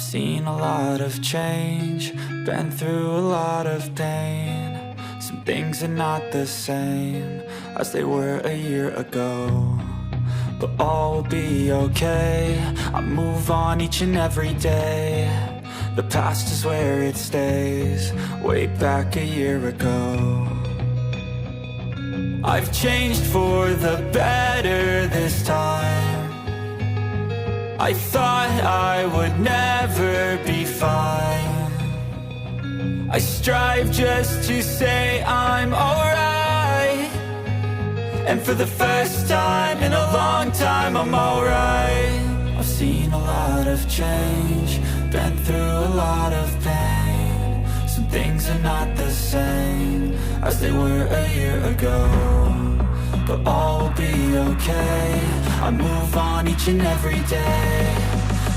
Seen a lot of change, been through a lot of pain. Some things are not the same as they were a year ago, but all will be okay. I move on each and every day. The past is where it stays, way back a year ago. I've changed for the better this time. I thought I would never be fine. I strive just to say I'm alright, and for the first time in a long time I'm alright. I've seen a lot of change, been through a lot of pain. Some things are not the same as they were a year ago, but all will be okay. I move on each and every day.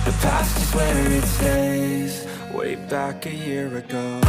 The past is where it stays, way back a year ago.